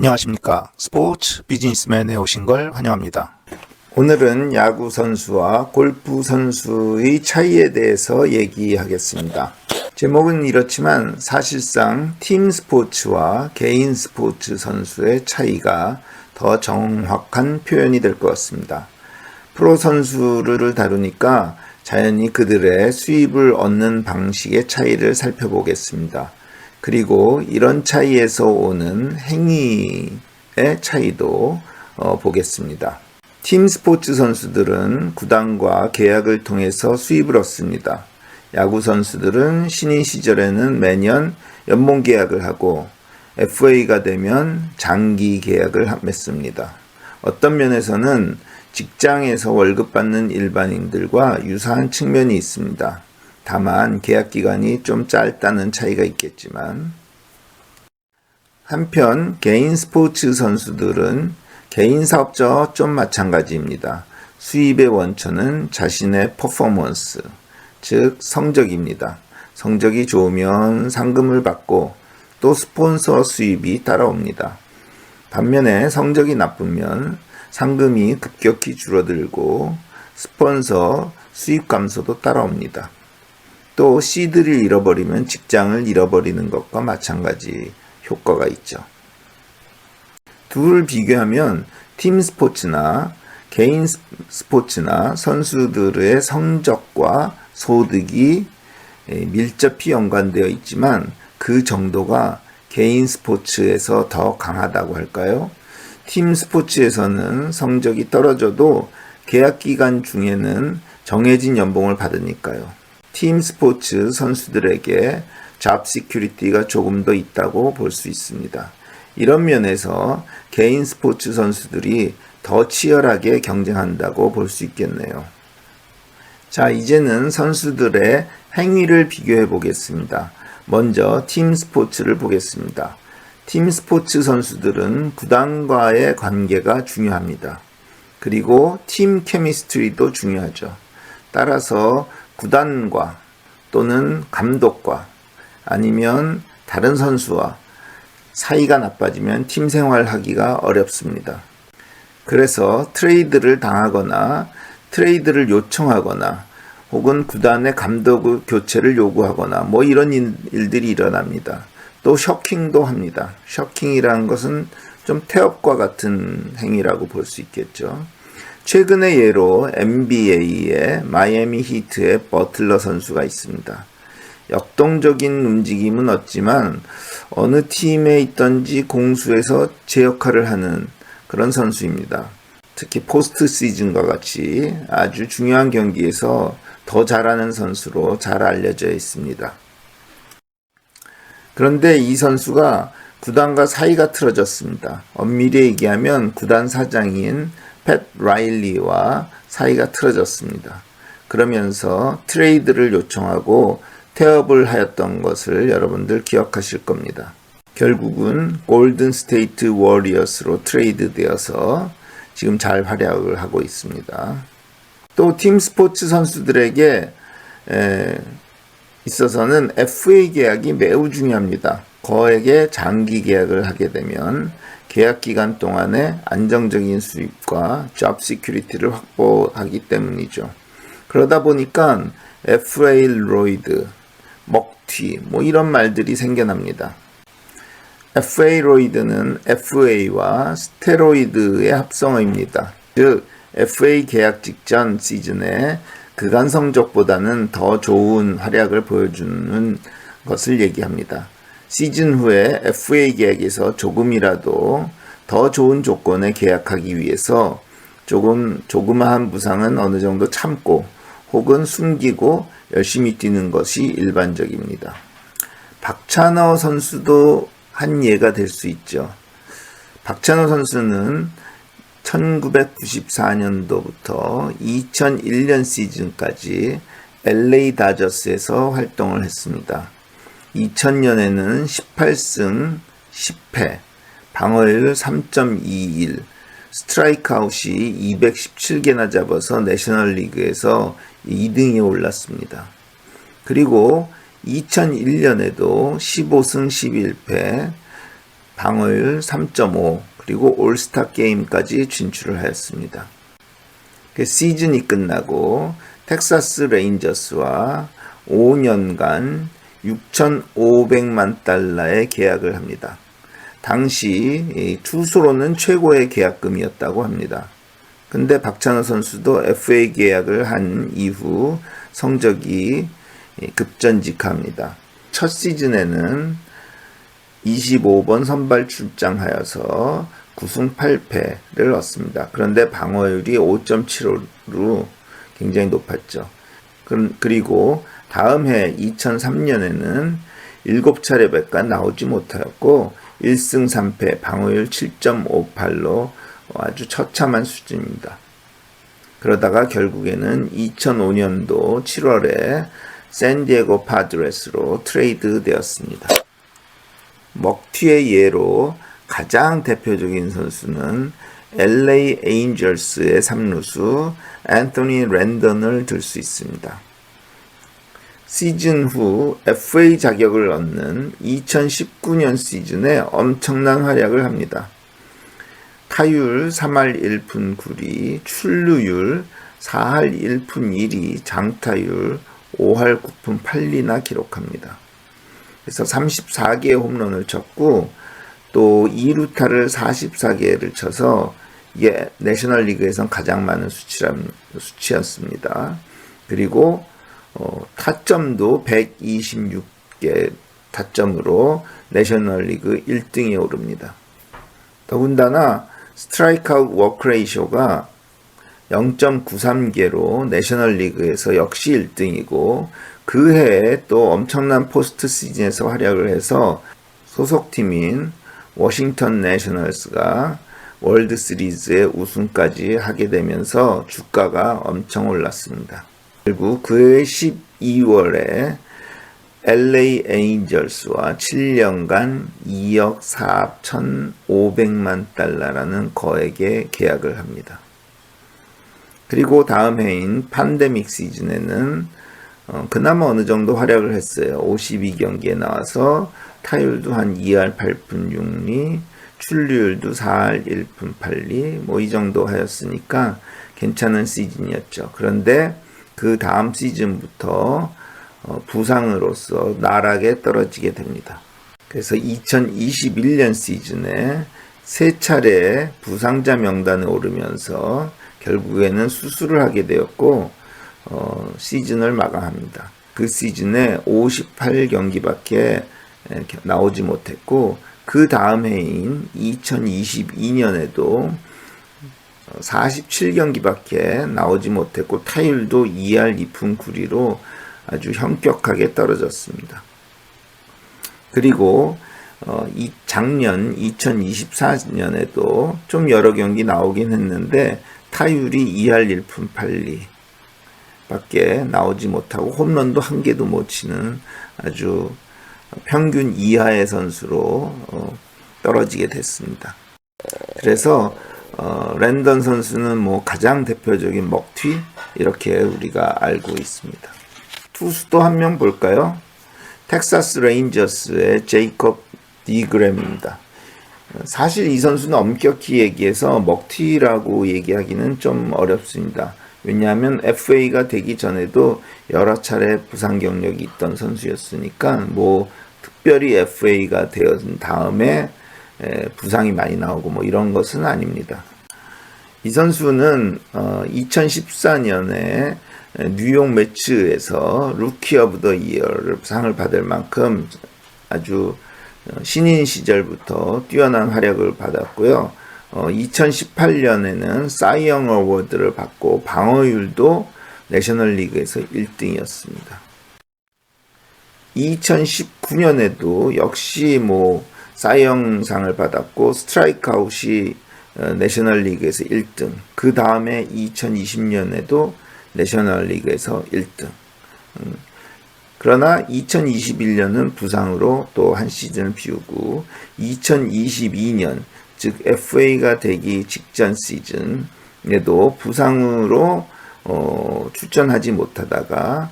안녕하십니까. 스포츠 비즈니스맨에 오신 걸 환영합니다. 오늘은 야구 선수와 골프 선수의 차이에 대해서 얘기하겠습니다. 제목은 이렇지만 사실상 팀 스포츠와 개인 스포츠 선수의 차이가 더 정확한 표현이 될 것 같습니다. 프로 선수를 다루니까 자연히 그들의 수입을 얻는 방식의 차이를 살펴보겠습니다. 그리고 이런 차이에서 오는 행위의 차이도 보겠습니다. 팀 스포츠 선수들은 구단과 계약을 통해서 수입을 얻습니다. 야구 선수들은 신인 시절에는 매년 연봉 계약을 하고 FA가 되면 장기 계약을 맺습니다. 어떤 면에서는 직장에서 월급 받는 일반인들과 유사한 측면이 있습니다. 다만 계약 기간이 좀 짧다는 차이가 있겠지만, 한편 개인 스포츠 선수들은 개인 사업자와 좀 마찬가지입니다. 수입의 원천은 자신의 퍼포먼스, 즉 성적입니다. 성적이 좋으면 상금을 받고 또 스폰서 수입이 따라옵니다. 반면에 성적이 나쁘면 상금이 급격히 줄어들고 스폰서 수입 감소도 따라옵니다. 또 시드를 잃어버리면 직장을 잃어버리는 것과 마찬가지 효과가 있죠. 둘을 비교하면 팀 스포츠나 개인 스포츠나 선수들의 성적과 소득이 밀접히 연관되어 있지만 그 정도가 개인 스포츠에서 더 강하다고 할까요? 팀 스포츠에서는 성적이 떨어져도 계약 기간 중에는 정해진 연봉을 받으니까요. 팀 스포츠 선수들에게 잡 시큐리티가 조금 더 있다고 볼 수 있습니다. 이런 면에서 개인 스포츠 선수들이 더 치열하게 경쟁한다고 볼 수 있겠네요. 자, 이제는 선수들의 행위를 비교해 보겠습니다. 먼저 팀 스포츠를 보겠습니다. 팀 스포츠 선수들은 구단과의 관계가 중요합니다. 그리고 팀 케미스트리도 중요하죠. 따라서 구단과 또는 감독과 아니면 다른 선수와 사이가 나빠지면 팀 생활하기가 어렵습니다. 그래서 트레이드를 당하거나 트레이드를 요청하거나 혹은 구단의 감독 교체를 요구하거나 이런 일들이 일어납니다. 또 셔킹도 합니다. 셔킹이라는 것은 좀 태업과 같은 행위라고 볼 수 있겠죠. 최근의 예로 NBA의 마이애미 히트의 버틀러 선수가 있습니다. 역동적인 움직임은 없지만 어느 팀에 있던지 공수에서 제 역할을 하는 그런 선수입니다. 특히 포스트 시즌과 같이 아주 중요한 경기에서 더 잘하는 선수로 잘 알려져 있습니다. 그런데 이 선수가 구단과 사이가 틀어졌습니다. 엄밀히 얘기하면 구단 사장인 팻 라일리와 사이가 틀어졌습니다. 그러면서 트레이드를 요청하고 태업을 하였던 것을 여러분들 기억하실 겁니다. 결국은 골든 스테이트 워리어스로 트레이드 되어서 지금 잘 활약을 하고 있습니다. 또 팀 스포츠 선수들에게 있어서는 FA 계약이 매우 중요합니다. 거액의 장기 계약을 하게 되면 계약 기간 동안에 안정적인 수입과 잡 시큐리티를 확보하기 때문이죠. 그러다 보니까 FA 로이드, 먹튀 이런 말들이 생겨납니다. FA 로이드는 FA와 스테로이드의 합성어입니다. 즉 FA 계약 직전 시즌에 그간 성적보다는 더 좋은 활약을 보여주는 것을 얘기합니다. 시즌 후에 FA 계약에서 조금이라도 더 좋은 조건에 계약하기 위해서 조그마한 부상은 어느 정도 참고 혹은 숨기고 열심히 뛰는 것이 일반적입니다. 박찬호 선수도 한 예가 될 수 있죠. 박찬호 선수는 1994년도부터 2001년 시즌까지 LA 다저스에서 활동을 했습니다. 2000년에는 18승 10패, 방어율 3.21, 스트라이크아웃이 217개나 잡아서 내셔널리그에서 2등에 올랐습니다. 그리고 2001년에도 15승 11패, 방어율 3.5, 그리고 올스타 게임까지 진출을 하였습니다. 시즌이 끝나고 텍사스 레인저스와 5년간 6,500만 달러의 계약을 합니다. 당시 투수로는 최고의 계약금이었다고 합니다. 근데 박찬호 선수도 FA 계약을 한 이후 성적이 급전직합니다. 첫 시즌에는 25번 선발 출장하여서 9승 8패를 얻습니다. 그런데 방어율이 5.75로 굉장히 높았죠. 그리고 다음 해 2003년에는 7차례 백과 나오지 못하였고 1승 3패 방어율 7.58로 아주 처참한 수준입니다. 그러다가 결국에는 2005년도 7월에 샌디에고 파드레스로 트레이드 되었습니다. 먹튀의 예로 가장 대표적인 선수는 LA 에인절스의 3루수 앤서니 랜던을 들 수 있습니다. 시즌 후 FA 자격을 얻는 2019년 시즌에 엄청난 활약을 합니다. 타율 3할 1푼 9리, 출루율 4할 1푼 1리, 장타율 5할 9푼 8리나 기록합니다. 그래서 34개의 홈런을 쳤고 또 2루타를 44개를 쳐서 이게 내셔널리그에선 가장 많은 수치였습니다. 그리고 타점도 126개 타점으로 내셔널리그 1등에 오릅니다. 더군다나 스트라이크아웃 워크 레이쇼가 0.93개로 내셔널리그에서 역시 1등이고 그 해에 또 엄청난 포스트 시즌에서 활약을 해서 소속팀인 워싱턴 내셔널스가 월드 시리즈의 우승까지 하게 되면서 주가가 엄청 올랐습니다. 결국 그해 12월에 LA 에인절스와 7년간 2억 4,500만 달러라는 거액의 계약을 합니다. 그리고 다음 해인 팬데믹 시즌에는 그나마 어느 정도 활약을 했어요. 52경기에 나와서 타율도 한 2할 8푼 6리, 출루율도 4할 1푼 8리, 이 정도 하였으니까 괜찮은 시즌이었죠. 그런데 그 다음 시즌부터 부상으로서 나락에 떨어지게 됩니다. 그래서 2021년 시즌에 3차례 부상자 명단에 오르면서 결국에는 수술을 하게 되었고 시즌을 마감합니다. 그 시즌에 58경기밖에 나오지 못했고 그 다음 해인 2022년에도 47경기밖에 나오지 못했고 타율도 2할 2푼 9리로 아주 현격하게 떨어졌습니다. 그리고 작년 2024년에도 좀 여러 경기 나오긴 했는데 타율이 2할 1푼 8리 밖에 나오지 못하고 홈런도 한 개도 못 치는 아주 평균 이하의 선수로 떨어지게 됐습니다. 그래서 랜던 선수는 가장 대표적인 먹튀 이렇게 우리가 알고 있습니다. 투수도 한 명 볼까요? 텍사스 레인저스의 제이콥 디그램입니다. 사실 이 선수는 엄격히 얘기해서 먹튀라고 얘기하기는 좀 어렵습니다. 왜냐하면 FA가 되기 전에도 여러 차례 부상 경력이 있던 선수였으니까 특별히 FA가 되었은 다음에 부상이 많이 나오고 이런 것은 아닙니다. 이 선수는 2014년에 뉴욕 매츠에서 루키 오브 더 이어를 상을 받을 만큼 아주 신인 시절부터 뛰어난 활약을 받았고요. 2018년에는 사이영 어워드를 받고 방어율도 내셔널리그에서 1등이었습니다. 2019년에도 역시 사이영상을 받았고 스트라이크아웃이 내셔널리그에서 1등. 그 다음에 2020년에도 내셔널리그에서 1등. 그러나 2021년은 부상으로 또 한 시즌을 비우고 2022년 즉 FA가 되기 직전 시즌에도 부상으로 출전하지 못하다가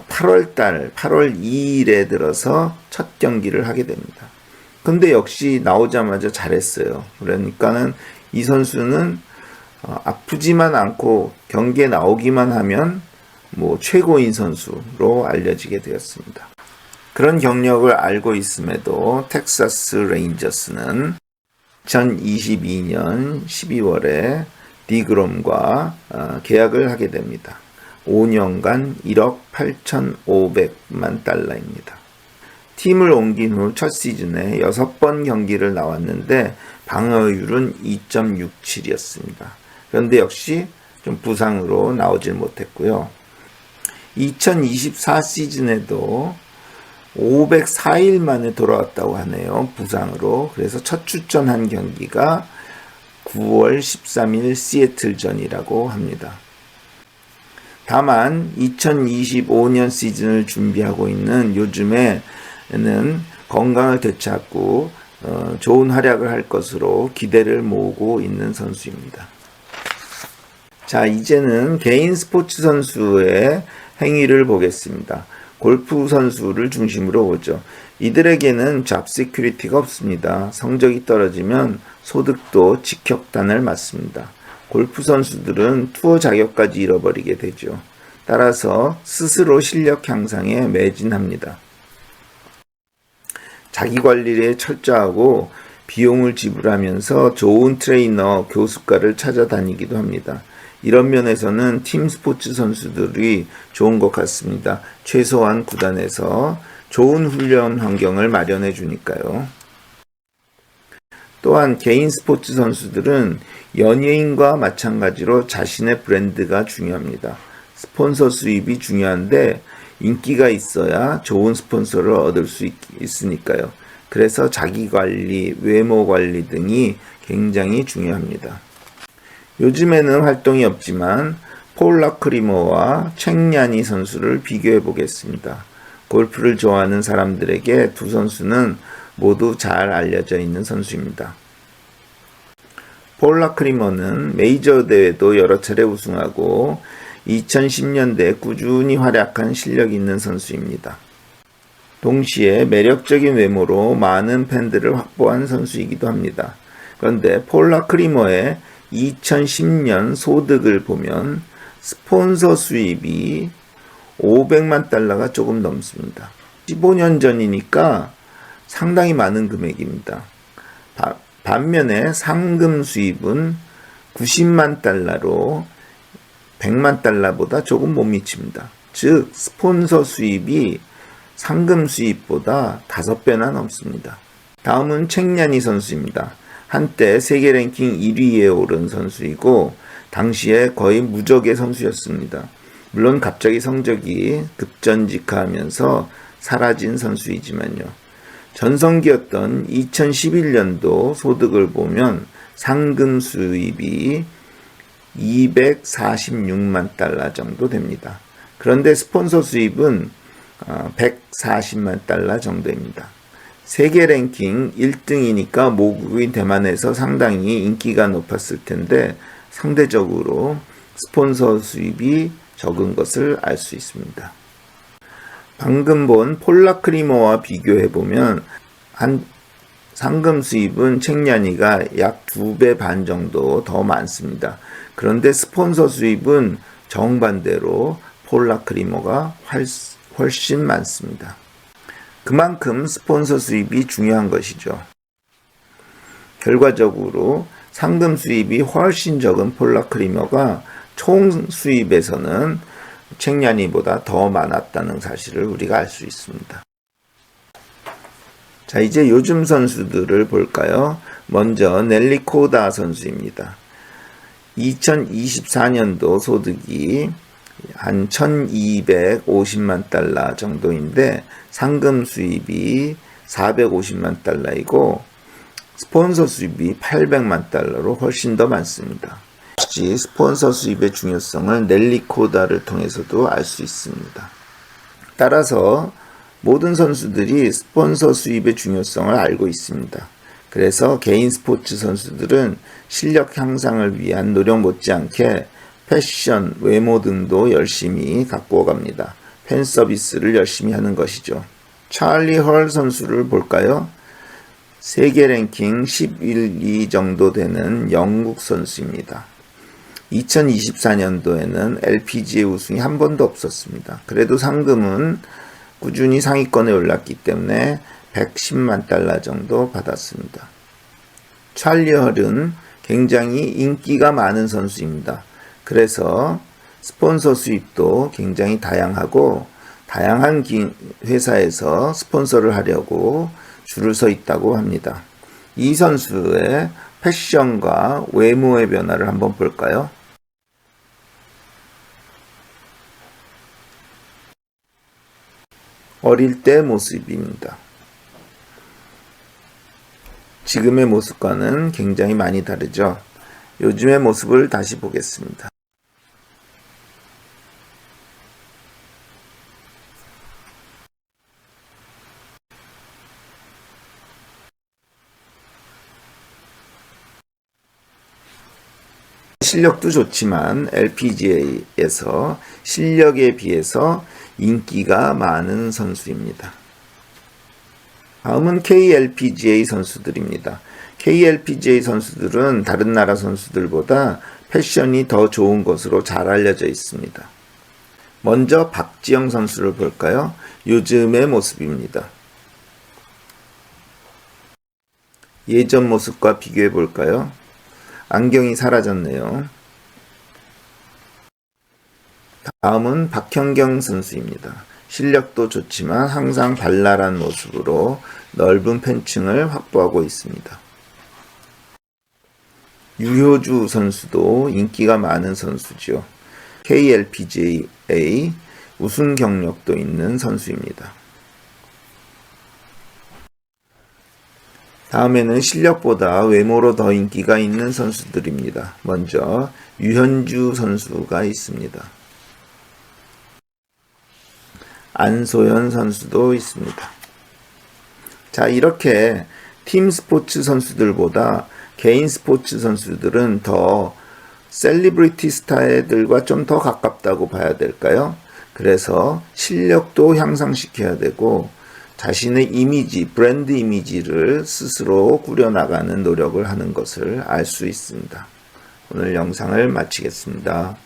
8월 2일에 들어서 첫 경기를 하게 됩니다. 근데 역시 나오자마자 잘했어요. 그러니까는 이 선수는 아프지만 않고 경기에 나오기만 하면 뭐 최고인 선수로 알려지게 되었습니다. 그런 경력을 알고 있음에도 텍사스 레인저스는 2022년 12월에 디그롬과 계약을 하게 됩니다. 5년간 1억 8,500만 달러입니다. 팀을 옮긴 후 첫 시즌에 6번 경기를 나왔는데 방어율은 2.67이었습니다. 그런데 역시 좀 부상으로 나오질 못했고요. 2024 시즌에도 504일 만에 돌아왔다고 하네요. 부상으로. 그래서 첫 출전한 경기가 9월 13일 시애틀전이라고 합니다. 다만 2025년 시즌을 준비하고 있는 요즘에는 건강을 되찾고 좋은 활약을 할 것으로 기대를 모으고 있는 선수입니다. 자, 이제는 개인 스포츠 선수의 행위를 보겠습니다. 골프 선수를 중심으로 보죠. 이들에게는 잡 시큐리티가 없습니다. 성적이 떨어지면 소득도 직격탄을 맞습니다. 골프 선수들은 투어 자격까지 잃어버리게 되죠. 따라서 스스로 실력 향상에 매진합니다. 자기 관리에 철저하고 비용을 지불하면서 좋은 트레이너, 교습가를 찾아다니기도 합니다. 이런 면에서는 팀 스포츠 선수들이 좋은 것 같습니다. 최소한 구단에서 좋은 훈련 환경을 마련해 주니까요. 또한 개인 스포츠 선수들은 연예인과 마찬가지로 자신의 브랜드가 중요합니다. 스폰서 수입이 중요한데 인기가 있어야 좋은 스폰서를 얻을 수 있으니까요. 그래서 자기 관리, 외모 관리 등이 굉장히 중요합니다. 요즘에는 활동이 없지만 폴 라크리머와 책냐니 선수를 비교해 보겠습니다. 골프를 좋아하는 사람들에게 두 선수는 모두 잘 알려져 있는 선수입니다. 폴 라크리머는 메이저 대회도 여러 차례 우승하고 2010년대에 꾸준히 활약한 실력 있는 선수입니다. 동시에 매력적인 외모로 많은 팬들을 확보한 선수이기도 합니다. 그런데 폴 라크리머의 2010년 소득을 보면 스폰서 수입이 500만 달러가 조금 넘습니다. 15년 전이니까 상당히 많은 금액입니다. 반면에 상금 수입은 90만 달러로 100만 달러보다 조금 못 미칩니다. 즉 스폰서 수입이 상금 수입보다 5배나 넘습니다. 다음은 책냐니 선수입니다. 한때 세계 랭킹 1위에 오른 선수이고 당시에 거의 무적의 선수였습니다. 물론 갑자기 성적이 급전직하하면서 사라진 선수이지만요. 전성기였던 2011년도 소득을 보면 상금 수입이 246만 달러 정도 됩니다. 그런데 스폰서 수입은 140만 달러 정도입니다. 세계 랭킹 1등이니까 모국인 대만에서 상당히 인기가 높았을 텐데 상대적으로 스폰서 수입이 적은 것을 알 수 있습니다. 방금 본 폴 라크리머와 비교해보면 상금 수입은 책냐니가 약 2배 반 정도 더 많습니다. 그런데 스폰서 수입은 정반대로 폴 라크리머가 훨씬 많습니다. 그만큼 스폰서 수입이 중요한 것이죠. 결과적으로 상금 수입이 훨씬 적은 폴 라크리머가 총 수입에서는 책냐니보다 더 많았다는 사실을 우리가 알 수 있습니다. 자, 이제 요즘 선수들을 볼까요? 먼저 넬리 코다 선수입니다. 2024년도 소득이 한 1250만 달러 정도인데 상금 수입이 450만 달러이고 스폰서 수입이 800만 달러로 훨씬 더 많습니다. 역시 스폰서 수입의 중요성을 넬리 코다를 통해서도 알 수 있습니다. 따라서 모든 선수들이 스폰서 수입의 중요성을 알고 있습니다. 그래서 개인 스포츠 선수들은 실력 향상을 위한 노력 못지않게 패션, 외모 등도 열심히 가꾸어 갑니다. 팬 서비스를 열심히 하는 것이죠. 찰리 헐 선수를 볼까요? 세계 랭킹 11, 2 정도 되는 영국 선수입니다. 2024년도에는 LPGA 우승이 한 번도 없었습니다. 그래도 상금은 꾸준히 상위권에 올랐기 때문에 110만 달러 정도 받았습니다. 찰리 헐은 굉장히 인기가 많은 선수입니다. 그래서 스폰서 수입도 굉장히 다양하고 다양한 회사에서 스폰서를 하려고 줄을 서 있다고 합니다. 이 선수의 패션과 외모의 변화를 한번 볼까요? 어릴 때 모습입니다. 지금의 모습과는 굉장히 많이 다르죠. 요즘의 모습을 다시 보겠습니다. 실력도 좋지만 LPGA에서 실력에 비해서 인기가 많은 선수입니다. 다음은 KLPGA 선수들입니다. KLPGA 선수들은 다른 나라 선수들보다 패션이 더 좋은 것으로 잘 알려져 있습니다. 먼저 박지영 선수를 볼까요? 요즘의 모습입니다. 예전 모습과 비교해 볼까요? 안경이 사라졌네요. 다음은 박현경 선수입니다. 실력도 좋지만 항상 발랄한 모습으로 넓은 팬층을 확보하고 있습니다. 유효주 선수도 인기가 많은 선수죠. KLPGA 우승 경력도 있는 선수입니다. 다음에는 실력보다 외모로 더 인기가 있는 선수들입니다. 먼저 유현주 선수가 있습니다. 안소연 선수도 있습니다. 자, 이렇게 팀 스포츠 선수들보다 개인 스포츠 선수들은 더 셀리브리티 스타들과 좀 더 가깝다고 봐야 될까요? 그래서 실력도 향상시켜야 되고 자신의 이미지, 브랜드 이미지를 스스로 꾸려나가는 노력을 하는 것을 알 수 있습니다. 오늘 영상을 마치겠습니다.